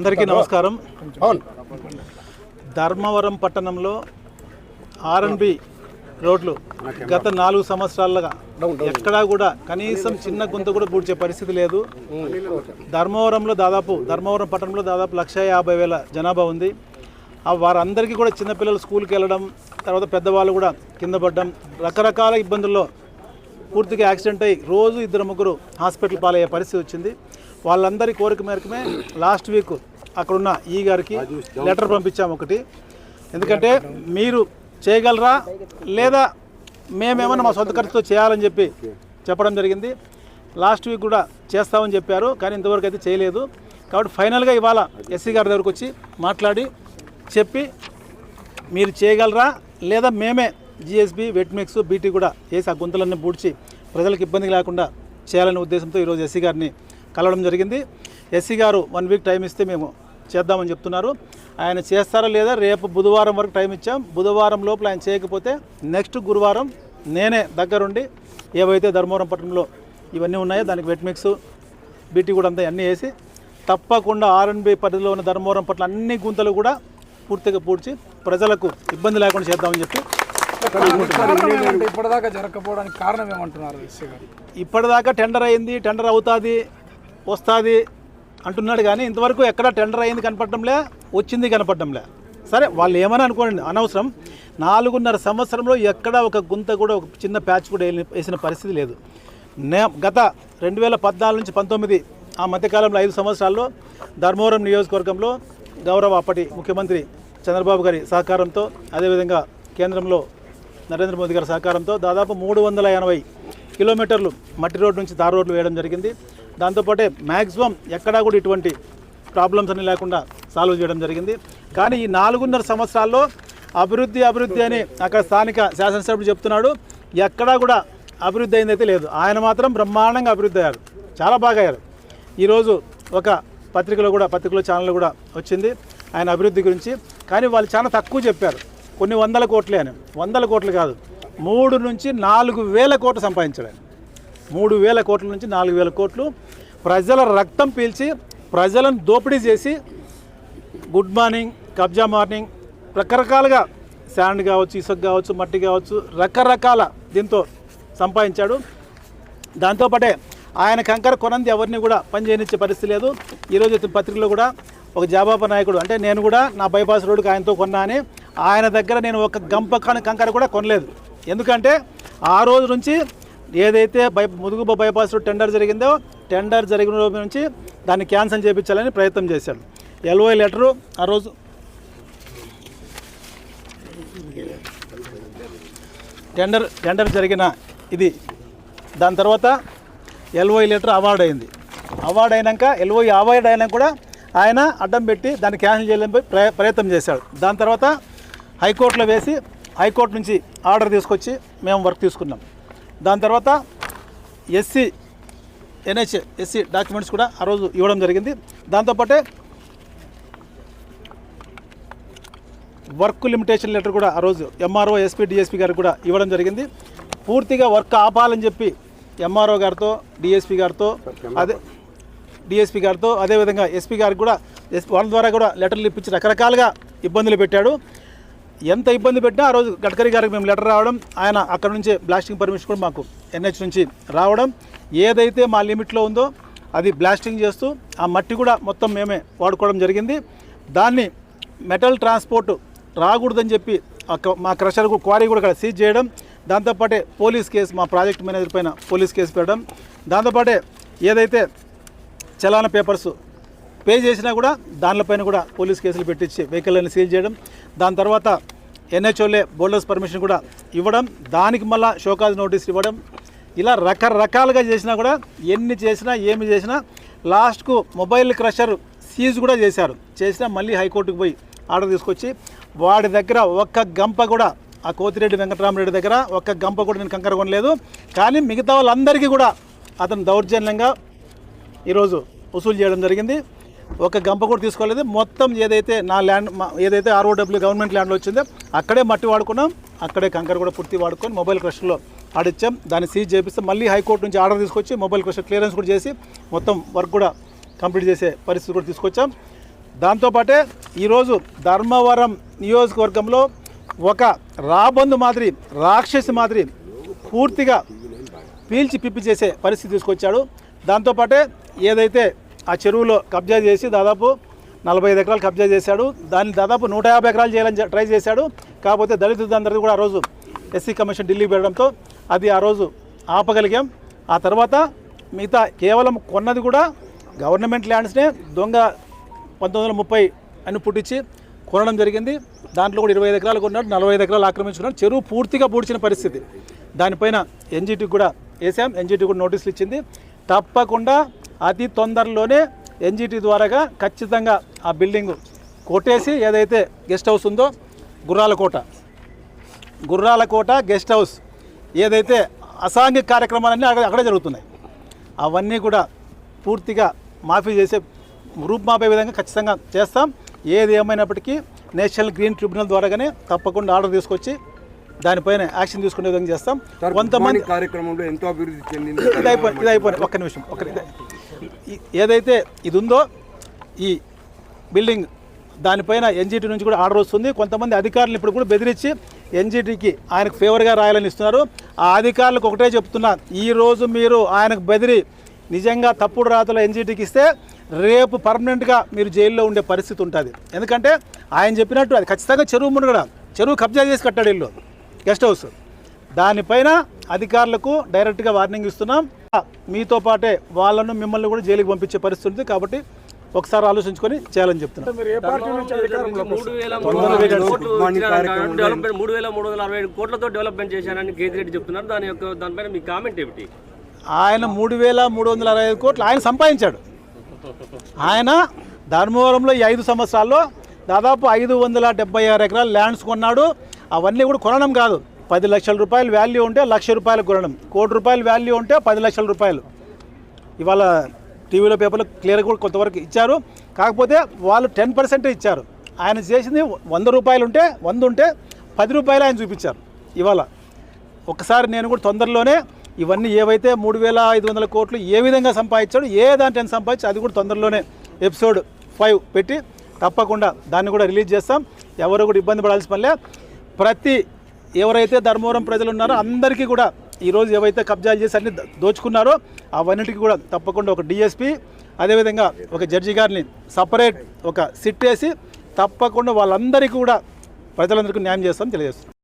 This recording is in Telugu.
అందరికీ నమస్కారం. ధర్మవరం పట్టణంలో ఆర్ఎన్బి రోడ్లు గత 4 సంవత్సరాలుగా ఎక్కడా కూడా కనీసం చిన్న గుంత కూడా పూడ్చే పరిస్థితి లేదు. ధర్మవరం పట్టణంలో దాదాపు 150,000 జనాభా ఉంది. వారందరికీ కూడా చిన్నపిల్లలు స్కూల్కి వెళ్ళడం, తర్వాత పెద్దవాళ్ళు కూడా కింద పడడం, రకరకాల ఇబ్బందుల్లో పూర్తిగా యాక్సిడెంట్ అయ్యి రోజు 2-3 హాస్పిటల్ పాలయ్యే పరిస్థితి వచ్చింది. వాళ్ళందరి కోరిక మేరకమే లాస్ట్ వీక్ అక్కడున్న ఈ గారికి లెటర్ పంపించాము ఒకటి. ఎందుకంటే మీరు చేయగలరా లేదా మేమేమన్నా మా సొంత ఖర్చుతో చేయాలని చెప్పడం జరిగింది. లాస్ట్ వీక్ కూడా చేస్తామని చెప్పారు, కానీ ఇంతవరకు అయితే చేయలేదు. కాబట్టి ఫైనల్గా ఇవాళ ఎస్సీ గారి దగ్గరకు వచ్చి మాట్లాడి చెప్పి మీరు చేయగలరా లేదా మేమే జిఎస్బి వెట్మిక్స్ బీటీ కూడా వేసి ఆ గుంతలన్నీ పూడ్చి ప్రజలకు ఇబ్బంది లేకుండా చేయాలనే ఉద్దేశంతో ఈరోజు ఎస్సీ గారిని కలవడం జరిగింది. ఎస్సీ గారు 1 వీక్ టైం ఇస్తే మేము చేద్దామని చెప్తున్నారు. ఆయన చేస్తారా లేదా రేపు బుధవారం వరకు టైం ఇచ్చాం. బుధవారం లోపల ఆయన చేయకపోతే నెక్స్ట్ గురువారం నేనే దగ్గరుండి ఏవైతే ధర్మవరం పట్టణంలో ఇవన్నీ ఉన్నాయో దానికి వెట్మిక్స్ బీటీ కూడా అంతా అన్నీ వేసి తప్పకుండా ఆర్ఎన్బి పరిధిలో ఉన్న ధర్మవరం పట్ల అన్ని గుంతలు కూడా పూర్తిగా పూడ్చి ప్రజలకు ఇబ్బంది లేకుండా చేద్దామని చెప్పి ఇప్పటిదాకా జరగకపోవడానికి కారణం ఏమంటున్నారు? ఇప్పటిదాకా టెండర్ అయింది, టెండర్ అవుతుంది, వస్తుంది అంటున్నాడు, కానీ ఇంతవరకు ఎక్కడ టెండర్ అయింది కనపడటంలే, వచ్చింది కనపడటంలే. సరే వాళ్ళు ఏమని అనుకోండి, అనవసరం. 4.5 సంవత్సరంలో ఎక్కడ ఒక గుంత కూడా ఒక చిన్న ప్యాచ్ కూడా వేసిన పరిస్థితి లేదు. గత 2014 నుంచి 19 ఆ మధ్యకాలంలో 5 సంవత్సరాల్లో ధర్మవరం నియోజకవర్గంలో గౌరవ అప్పటి ముఖ్యమంత్రి చంద్రబాబు గారి సహకారంతో, అదేవిధంగా కేంద్రంలో నరేంద్ర మోదీ గారి సహకారంతో దాదాపు 380 కిలోమీటర్లు మట్టి రోడ్డు నుంచి తార్ రోడ్లు వేయడం జరిగింది. దాంతోపాటే మ్యాక్సిమం ఎక్కడా కూడా ఇటువంటి ప్రాబ్లమ్స్ అన్నీ లేకుండా సాల్వ్ చేయడం జరిగింది. కానీ ఈ 4.5 సంవత్సరాల్లో అభివృద్ధి అని అక్కడ స్థానిక శాసనసభ్యుడు చెప్తున్నాడు, ఎక్కడా కూడా అభివృద్ధి అయిందైతే లేదు. ఆయన మాత్రం బ్రహ్మాండంగా అభివృద్ధి అయ్యారు, చాలా బాగా అయ్యారు. ఈరోజు ఒక పత్రికలో ఛానల్ కూడా వచ్చింది ఆయన అభివృద్ధి గురించి. కానీ వాళ్ళు చాలా తక్కువ చెప్పారు, కొన్ని 100 కోట్లే అని. 100 కోట్లు కాదు, 3 నుంచి 4,000 కోట్లు సంపాదించాడు ఆయన. 3,000 కోట్ల నుంచి 4,000 కోట్లు ప్రజల రక్తం పీల్చి ప్రజలను దోపిడీ చేసి గుడ్ మార్నింగ్, కబ్జా మార్నింగ్, రకరకాలుగా శాండ్ కావచ్చు, ఇసుక కావచ్చు, మట్టి కావచ్చు, రకరకాల దీంతో సంపాదించాడు. దాంతోపాటే ఆయన కంకర కొనంది ఎవరిని కూడా పని చేయనిచ్చే పరిస్థితి లేదు. ఈరోజు పత్రికలో కూడా ఒక జాబాబా నాయకుడు, అంటే నేను కూడా నా బైపాస్ రోడ్డుకి ఆయనతో కొన్నా అని, ఆయన దగ్గర నేను ఒక గంప కంకర కూడా కొనలేదు. ఎందుకంటే ఆ రోజు నుంచి ఏదైతే ముదుగుబ బైపాస్ రోడ్ టెండర్ జరిగిందో, టెండర్ జరిగిన రోజు నుంచి దాన్ని క్యాన్సిల్ చేయించాలని ప్రయత్నం చేశాడు. ఎల్ఓఐ లెటరు ఆ రోజు టెండర్ జరిగిన ఇది, దాని తర్వాత ఎల్ఓఐ లెటర్ అవార్డు అయింది. అవార్డు అయినాక ఎల్ఓఐ అవార్డు అయినాక కూడా ఆయన అడ్డం పెట్టి దాన్ని క్యాన్సిల్ చేయడానికి ప్రయత్నం చేశాడు. దాని తర్వాత హైకోర్టులో వేసి హైకోర్టు నుంచి ఆర్డర్ తీసుకొచ్చి మేము వర్క్ తీసుకున్నాం. దాని తర్వాత ఎస్సీ డాక్యుమెంట్స్ కూడా ఆ రోజు ఇవ్వడం జరిగింది. దాంతోపాటే వర్క్ లిమిటేషన్ లెటర్ కూడా ఆ రోజు ఎంఆర్ఓ, ఎస్పీ, డిఎస్పీ గారికి కూడా ఇవ్వడం జరిగింది. పూర్తిగా వర్క్ ఆపాలని చెప్పి ఎంఆర్ఓ గారితో, డిఎస్పీ గారితో అదేవిధంగా ఎస్పీ గారికి కూడా వాళ్ళ ద్వారా కూడా లెటర్లు ఇప్పించి రకరకాలుగా ఇబ్బందులు పెట్టాడు. ఎంత ఇబ్బంది పెట్టినా ఆ రోజు గడ్కరీ గారికి మేము లెటర్ రావడం, ఆయన అక్కడ నుంచే బ్లాస్టింగ్ పర్మిషన్ కూడా మాకు ఎన్హెచ్ నుంచి రావడం, ఏదైతే మా లిమిట్లో ఉందో అది బ్లాస్టింగ్ చేస్తూ ఆ మట్టి కూడా మొత్తం మేమే వాడుకోవడం జరిగింది. దాన్ని మెటల్ ట్రాన్స్పోర్ట్ రాకూడదని చెప్పి మా క్రషర్ క్వారీ కూడా సీజ్ చేయడం, దాంతోపాటే పోలీస్ కేసు, మా ప్రాజెక్ట్ మేనేజర్ పైన పోలీస్ కేసు పెట్టడం, దాంతోపాటే ఏదైతే చలానా పేపర్స్ పే చేసినా కూడా దానిపైన కూడా పోలీస్ కేసులు పెట్టించి వెహికల్ని సీల్ చేయడం, దాని తర్వాత ఎన్హెచ్ఓలే బోల్డర్స్ పర్మిషన్ కూడా ఇవ్వడం, దానికి మళ్ళీ షోకాజ్ నోటీస్ ఇవ్వడం, ఇలా రకరకాలుగా చేసినా కూడా ఎన్ని చేసినా ఏమి చేసినా లాస్ట్కు మొబైల్ క్రషర్ సీజ్ కూడా చేసినా మళ్ళీ హైకోర్టుకు పోయి ఆర్డర్ తీసుకొచ్చి వాడి దగ్గర ఒక్క గంప కూడా, ఆ కోతిరెడ్డి వెంకటరామరెడ్డి దగ్గర ఒక్క గంప కూడా నేను కంకర కొనలేదు. కానీ మిగతా వాళ్ళందరికీ కూడా అతను దౌర్జన్యంగా ఈరోజు వసూలు చేయడం జరిగింది. ఒక గంప కూడా తీసుకోలేదు. మొత్తం ఏదైతే నా ల్యాండ్, ఏదైతే ఆర్ఓడబ్ల్యూ గవర్నమెంట్ ల్యాండ్లో వచ్చిందో అక్కడే మట్టి వాడుకున్నాం, అక్కడే కంకర కూడా పూర్తి వాడుకొని మొబైల్ క్రషర్లో ఆడిచ్చాం. దాన్ని సీజ్ చేపిస్తే మళ్ళీ హైకోర్టు నుంచి ఆర్డర్ తీసుకొచ్చి మొబైల్ క్రషర్ క్లియరెన్స్ కూడా చేసి మొత్తం వర్క్ కూడా కంప్లీట్ చేసే పరిస్థితి కూడా తీసుకొచ్చాం. దాంతోపాటే ఈరోజు ధర్మవరం నియోజకవర్గంలో ఒక రాబందు మాదిరి రాక్షసి మాదిరి పూర్తిగా పీల్చి పిప్పి చేసే పరిస్థితి తీసుకొచ్చాడు. దాంతోపాటే ఏదైతే ఆ చెరువులో కబ్జా చేసి దాదాపు 45 ఎకరాలు కబ్జా చేశాడు, దాన్ని దాదాపు 150 ఎకరాలు చేయాలని ట్రై చేశాడు. కాకపోతే దళితులందరిది కూడా ఆ రోజు ఎస్సీ కమిషన్ ఢిల్లీకి వెళ్ళడంతో అది ఆ రోజు ఆపగలిగాం. ఆ తర్వాత మిగతా కేవలం కొన్నది కూడా గవర్నమెంట్ ల్యాండ్స్నే దొంగ 1930 అని పుట్టించి కొనడం జరిగింది. దాంట్లో కూడా 25 ఎకరాలు కొన్నాడు, 45 ఎకరాలు ఆక్రమించుకున్నాడు. చెరువు పూర్తిగా పూడ్చిన పరిస్థితి. దానిపైన ఎన్జిటికి కూడా వేసాం, ఎన్జిటి కూడా నోటీసులు ఇచ్చింది. తప్పకుండా అతి తొందరలోనే ఎన్జిటి ద్వారాగా ఖచ్చితంగా ఆ బిల్డింగ్ కొట్టేసి ఏదైతే గెస్ట్ హౌస్ ఉందో గుర్రాలకోట గెస్ట్ హౌస్ ఏదైతే అసాంఘిక కార్యక్రమాలన్నీ అక్కడే జరుగుతున్నాయి అవన్నీ కూడా పూర్తిగా మాఫీ చేసే రూపుమాపే విధంగా ఖచ్చితంగా చేస్తాం. ఏది ఏమైనప్పటికీ నేషనల్ గ్రీన్ ట్రిబ్యునల్ ద్వారాగానే తప్పకుండా ఆర్డర్ తీసుకొచ్చి దానిపైన యాక్షన్ తీసుకునే విధంగా చేస్తాం. కొంతమంది కార్యక్రమంలో ఎంతో అభివృద్ధి చెందింది. ఇది అయిపోయింది ఒక్క నిమిషం ఏదైతే ఇది ఉందో ఈ బిల్డింగ్ దానిపైన ఎన్జిటి నుంచి కూడా ఆర్డర్ వస్తుంది. కొంతమంది అధికారులు ఇప్పుడు కూడా బెదిరించి ఎన్జిటికి ఆయనకు ఫేవర్గా రాయాలని ఇస్తున్నారు. ఆ అధికారులకు ఒకటే చెప్తున్నా, ఈరోజు మీరు ఆయనకు బెదిరి నిజంగా తప్పుడు రాతలు ఎన్జిటికి ఇస్తే రేపు పర్మనెంట్గా మీరు జైల్లో ఉండే పరిస్థితి ఉంటుంది. ఎందుకంటే ఆయన చెప్పినట్టు అది ఖచ్చితంగా చెరువు మునగడ, చెరువు కబ్జా చేసి కట్టాడు ఇల్లు గెస్ట్ హౌస్. దానిపైన అధికారులకు డైరెక్ట్గా వార్నింగ్ ఇస్తున్నాం. మీతో పాటే వాళ్ళను మిమ్మల్ని కూడా జైలుకి పంపించే పరిస్థితి ఉంది. కాబట్టి ఒకసారి ఆలోచించుకొని చేయాలని చెప్తున్నాం. 3,360 కోట్లతో డెవలప్మెంట్ చేశానని కేతిరెడ్డి చెప్తున్నారు. దానిపైన మీ కామెంట్ ఏమిటి? ఆయన 3,365 కోట్లు ఆయన సంపాదించాడు. ఆయన ధర్మవరంలో ఈ 5 సంవత్సరాల్లో దాదాపు 576 ఎకరాల ల్యాండ్స్ కొన్నాడు. అవన్నీ కూడా కొనడం కాదు, 10 లక్షల రూపాయలు వాల్యూ ఉంటే 1,00,000 రూపాయలు కొనడం, 1 కోటి రూపాయలు వాల్యూ ఉంటే 10 లక్షల రూపాయలు. ఇవాళ టీవీలో పేపర్లో క్లియర్గా కూడా కొంతవరకు ఇచ్చారు. కాకపోతే వాళ్ళు 10% ఇచ్చారు. ఆయన చేసింది 100 రూపాయలు ఉంటే 100 ఉంటే 10 రూపాయలు ఆయన చూపించారు. ఇవాళ ఒకసారి నేను కూడా తొందరలోనే ఇవన్నీ ఏవైతే 3,500 కోట్లు ఏ విధంగా సంపాదించాడు, ఏ దాంట్లో సంపాదించి అది కూడా తొందరలోనే ఎపిసోడ్ 5 పెట్టి తప్పకుండా దాన్ని కూడా రిలీజ్ చేస్తాం. ఎవరు కూడా ఇబ్బంది పడాల్సిన పనిలే. ఎవరైతే ధర్మవరం ప్రజలు ఉన్నారో అందరికీ కూడా ఈరోజు ఏవైతే కబ్జాలు చేసి అన్ని దోచుకున్నారో అవన్నిటికీ కూడా తప్పకుండా ఒక డిఎస్పీ అదేవిధంగా ఒక జడ్జి గారిని సపరేట్ ఒక సిట్ వేసి తప్పకుండా వాళ్ళందరికీ కూడా ప్రజలందరికీ న్యాయం చేస్తామని తెలియజేస్తున్నాం.